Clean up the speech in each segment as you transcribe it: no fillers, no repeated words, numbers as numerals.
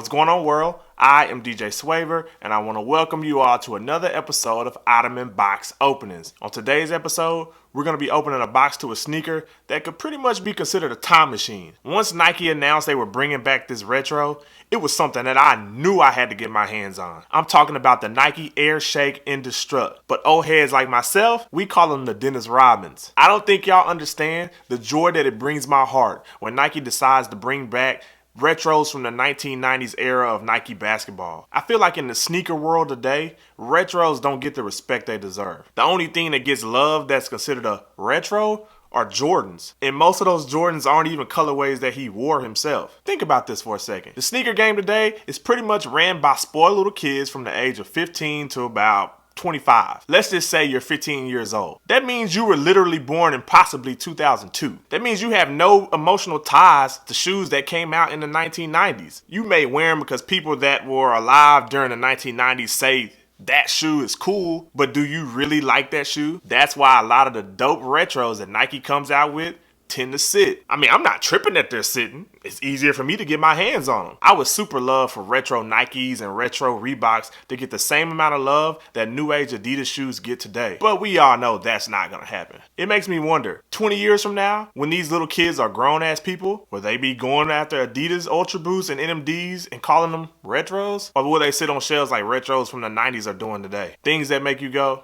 What's going on, world? I am DJ Swavor, and I want to welcome you all to another episode of Ottoman Box Openings. On today's episode, we're going to be opening a box to a sneaker that could pretty much be considered a time machine. Once Nike announced they were bringing back this retro, it was something that I knew I had to get my hands on. I'm talking about the Nike Air Shake NDESTRUKT, but old heads like myself, we call them the Dennis Rodmans. I don't think y'all understand the joy that it brings my heart when Nike decides to bring back retros from the 1990s era of Nike basketball. I feel like in the sneaker world today, retros don't get the respect they deserve. The only thing that gets love that's considered a retro are Jordans. And most of those Jordans aren't even colorways that he wore himself. Think about this for a second. The sneaker game today is pretty much ran by spoiled little kids from the age of 15 to about 25. Let's just say you're 15 years old. That means you were literally born in possibly 2002. That means you have no emotional ties to shoes that came out in the 1990s. You may wear them because people that were alive during the 1990s say that shoe is cool, but do you really like that shoe? That's why a lot of the dope retros that Nike comes out with tend to sit. I mean, I'm not tripping that they're sitting. It's easier for me to get my hands on them. I would super love for retro Nikes and retro Reeboks to get the same amount of love that new age Adidas shoes get today. But we all know that's not gonna happen. It makes me wonder, 20 years from now, when these little kids are grown ass people, will they be going after Adidas Ultra Boosts and NMDs and calling them retros? Or will they sit on shelves like retros from the 90s are doing today? Things that make you go,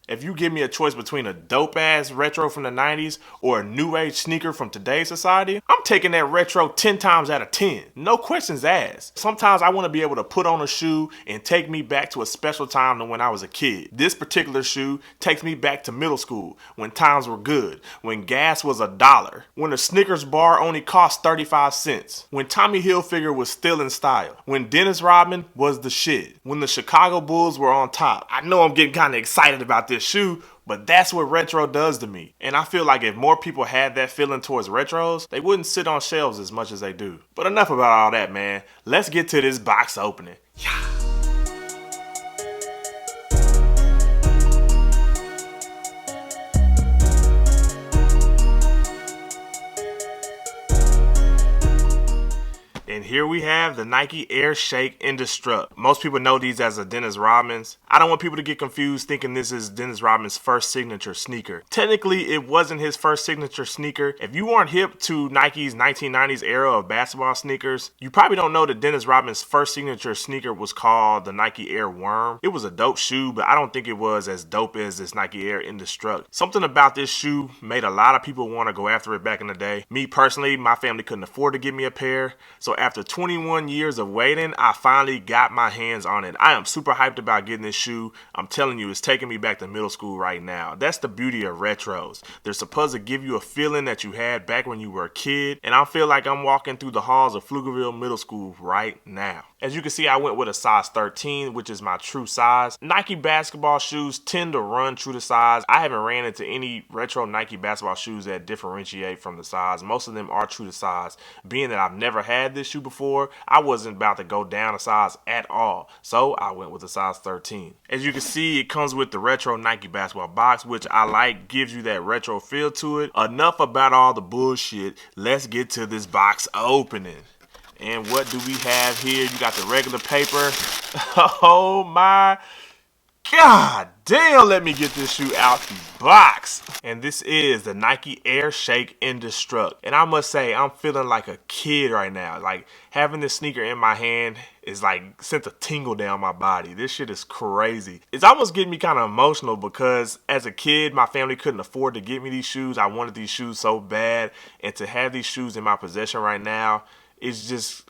If you give me a choice between a dope-ass retro from the 90s or a new age sneaker from today's society, I'm taking that retro 10 times out of 10. No questions asked. Sometimes I want to be able to put on a shoe and take me back to a special time than when I was a kid. This particular shoe takes me back to middle school, when times were good, when gas was $1, when a Snickers bar only cost 35 cents, when Tommy Hilfiger was still in style, when Dennis Rodman was the shit, when the Chicago Bulls were on top. I know I'm getting kind of excited about this shoe, but that's what retro does to me. And I feel like if more people had that feeling towards retros, they wouldn't sit on shelves as much as they do. But enough about all that, man. Let's get to this box opening. Yeah. And here we have the Nike Air Shake NDESTRUKT. Most people know these as the Dennis Rodmans. I don't want people to get confused thinking this is Dennis Rodman's first signature sneaker. Technically, it wasn't his first signature sneaker. If you weren't hip to Nike's 1990s era of basketball sneakers, you probably don't know that Dennis Rodman's first signature sneaker was called the Nike Air Worm. It was a dope shoe, but I don't think it was as dope as this Nike Air NDESTRUKT. Something about this shoe made a lot of people want to go after it back in the day. Me personally, my family couldn't afford to get me a pair, so after 21 years of waiting, I finally got my hands on it. I am super hyped about getting this shoe. I'm telling you, it's taking me back to middle school right now. That's the beauty of retros. They're supposed to give you a feeling that you had back when you were a kid, and I feel like I'm walking through the halls of Pflugerville Middle School right now. As you can see, I went with a size 13, which is my true size. Nike basketball shoes tend to run true to size. I haven't ran into any retro Nike basketball shoes that differentiate from the size. Most of them are true to size. Being that I've never had this shoe before, I wasn't about to go down a size at all. So I went with a size 13. As you can see, it comes with the retro Nike basketball box, which I like, gives you that retro feel to it. Enough about all the bullshit. Let's get to this box opening. And what do we have here? You got the regular paper. Oh my God damn, let me get this shoe out the box. And this is the Nike Air Shake NDESTRUKT. And I must say, I'm feeling like a kid right now. Like, having this sneaker in my hand is like sent a tingle down my body. This shit is crazy. It's almost getting me kind of emotional because as a kid, my family couldn't afford to get me these shoes. I wanted these shoes so bad. And to have these shoes in my possession right now, it's just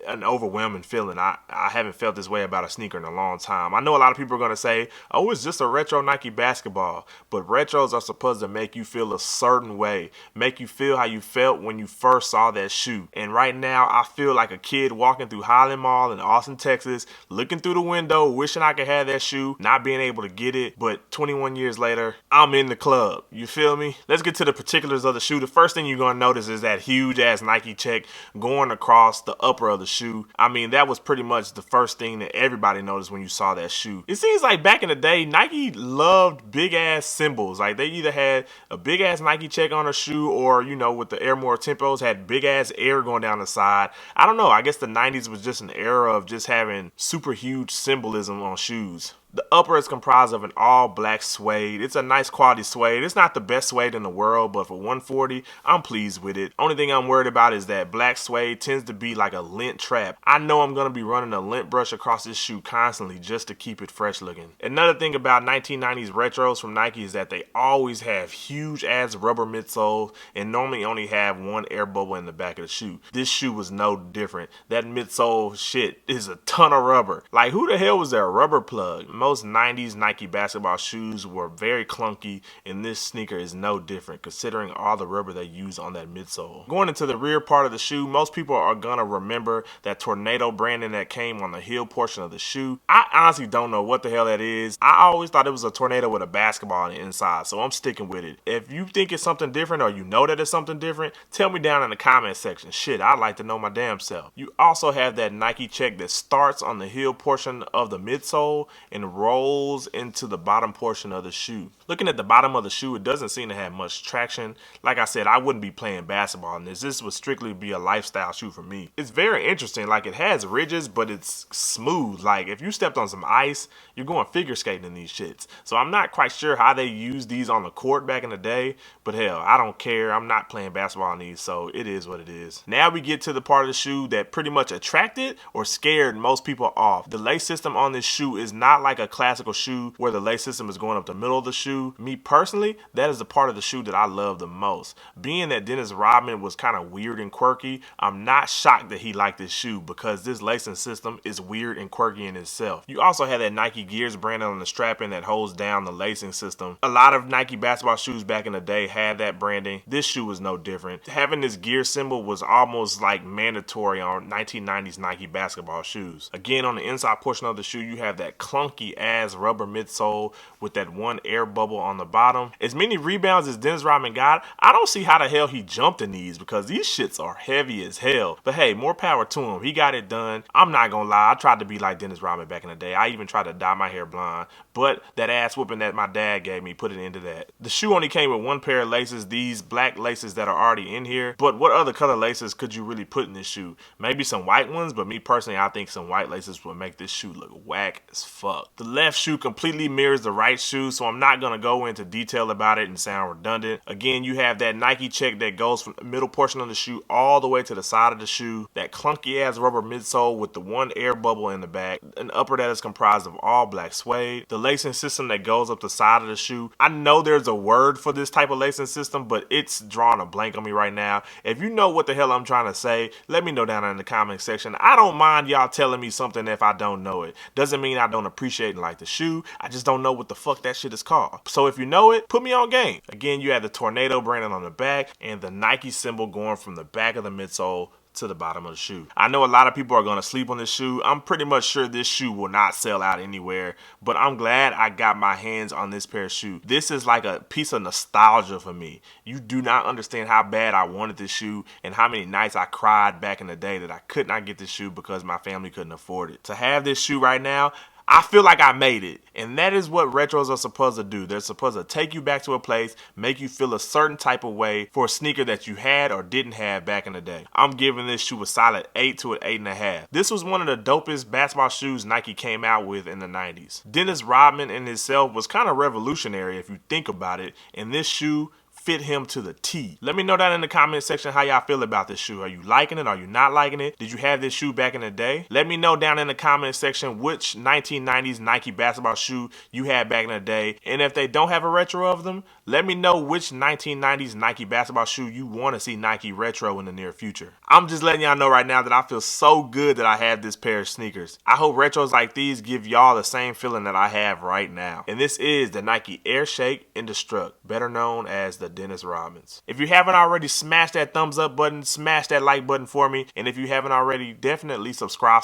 an overwhelming feeling. I haven't felt this way about a sneaker in a long time. I know a lot of people are going to say, oh, it's just a retro Nike basketball. But retros are supposed to make you feel a certain way. Make you feel how you felt when you first saw that shoe. And right now, I feel like a kid walking through Highland Mall in Austin, Texas, looking through the window, wishing I could have that shoe, not being able to get it. But 21 years later, I'm in the club. You feel me? Let's get to the particulars of the shoe. The first thing you're going to notice is that huge ass Nike check going across the upper upper of the shoe. I mean, that was pretty much the first thing that everybody noticed when you saw that shoe. It seems like back in the day, Nike loved big ass symbols. Like they either had a big ass Nike check on a shoe, or you know, with the Air More Tempos, had big ass air going down the side. I don't know. I guess the 90s was just an era of just having super huge symbolism on shoes. The upper is comprised of an all black suede. It's a nice quality suede. It's not the best suede in the world, but for 140, I'm pleased with it. Only thing I'm worried about is that black suede tends to be like a lint trap. I know I'm gonna be running a lint brush across this shoe constantly just to keep it fresh looking. Another thing about 1990s retros from Nike is that they always have huge ass rubber midsoles and normally only have one air bubble in the back of the shoe. This shoe was no different. That midsole shit is a ton of rubber. Like, who the hell was there a rubber plug? Most 90s Nike basketball shoes were very clunky, and this sneaker is no different considering all the rubber they use on that midsole. Going into the rear part of the shoe, most people are gonna remember that tornado branding that came on the heel portion of the shoe. I honestly don't know what the hell that is. I always thought it was a tornado with a basketball on the inside, so I'm sticking with it. If you think it's something different or you know that it's something different, tell me down in the comment section. Shit, I'd like to know my damn self. You also have that Nike check that starts on the heel portion of the midsole and rolls into the bottom portion of the shoe. Looking at the bottom of the shoe, it doesn't seem to have much traction. Like I said, I wouldn't be playing basketball in this. This would strictly be a lifestyle shoe for me. It's very interesting. Like, it has ridges, but it's smooth. Like, if you stepped on some ice, you're going figure skating in these shits. So I'm not quite sure how they used these on the court back in the day, but hell, I don't care. I'm not playing basketball in these, so it is what it is. Now we get to the part of the shoe that pretty much attracted or scared most people off. The lace system on this shoe is not like a classical shoe where the lace system is going up the middle of the shoe. Me personally, that is the part of the shoe that I love the most. Being that Dennis Rodman was kind of weird and quirky, I'm not shocked that he liked this shoe because this lacing system is weird and quirky in itself. You also have that Nike Gears branding on the strapping that holds down the lacing system. A lot of Nike basketball shoes back in the day had that branding. This shoe was no different. Having this gear symbol was almost like mandatory on 1990s Nike basketball shoes. Again, on the inside portion of the shoe, you have that clunky ass rubber midsole with that one air bubble on the bottom. As many rebounds as Dennis Rodman got, I don't see how the hell he jumped in these because these shits are heavy as hell. But hey, more power to him. He got it done. I'm not gonna lie, I tried to be like Dennis Rodman back in the day. I even tried to dye my hair blonde, but that ass whooping that my dad gave me put it into that. The shoe only came with one pair of laces, these black laces that are already in here, but what other color laces could you really put in this shoe? Maybe some white ones, but me personally, I think some white laces would make this shoe look whack as fuck. The left shoe completely mirrors the right shoe, so I'm not gonna go into detail about it and sound redundant. Again, you have that Nike check that goes from the middle portion of the shoe all the way to the side of the shoe, that clunky ass rubber midsole with the one air bubble in the back, an upper that is comprised of all black suede, the lacing system that goes up the side of the shoe. I know there's a word for this type of lacing system, but it's drawing a blank on me right now. If you know what the hell I'm trying to say, let me know down in the comment section. I don't mind y'all telling me something if I don't know it. Doesn't mean I don't appreciate and like the shoe. I just don't know what the fuck that shit is called. So if you know it, put me on game. Again, you have the tornado branding on the back and the Nike symbol going from the back of the midsole to the bottom of the shoe. I know a lot of people are going to sleep on this shoe. I'm pretty much sure this shoe will not sell out anywhere, but I'm glad I got my hands on this pair of shoes. This is like a piece of nostalgia for me. You do not understand how bad I wanted this shoe and how many nights I cried back in the day that I could not get this shoe because my family couldn't afford it. To have this shoe right now, I feel like I made it, and that is what retros are supposed to do. They're supposed to take you back to a place, make you feel a certain type of way for a sneaker that you had or didn't have back in the day. I'm giving this shoe a solid 8 to an 8.5. This was one of the dopest basketball shoes Nike came out with in the 90s. Dennis Rodman in himself was kind of revolutionary if you think about it, and this shoe fit him to the T. Let me know down in the comment section how y'all feel about this shoe. Are you liking it? Are you not liking it? Did you have this shoe back in the day? Let me know down in the comment section which 1990s Nike basketball shoe you had back in the day. And if they don't have a retro of them, let me know which 1990s Nike basketball shoe you want to see Nike retro in the near future. I'm just letting y'all know right now that I feel so good that I have this pair of sneakers. I hope retros like these give y'all the same feeling that I have right now. And this is the Nike Air Shake NDESTRUKT, better known as the Dennis Rodmans. If you haven't already, smash that thumbs up button, smash that like button for me. And if you haven't already, definitely subscribe.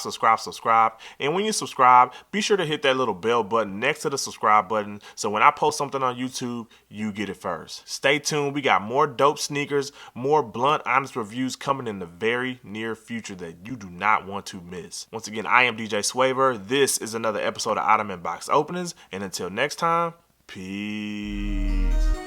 And when you subscribe, be sure to hit that little bell button next to the subscribe button so when I post something on YouTube, you get it first. Stay tuned. We got more dope sneakers, more blunt, honest reviews coming in the very near future that you do not want to miss. Once again, I am DJ Swavor. This is another episode of Ottoman Box Openings. And until next time, peace.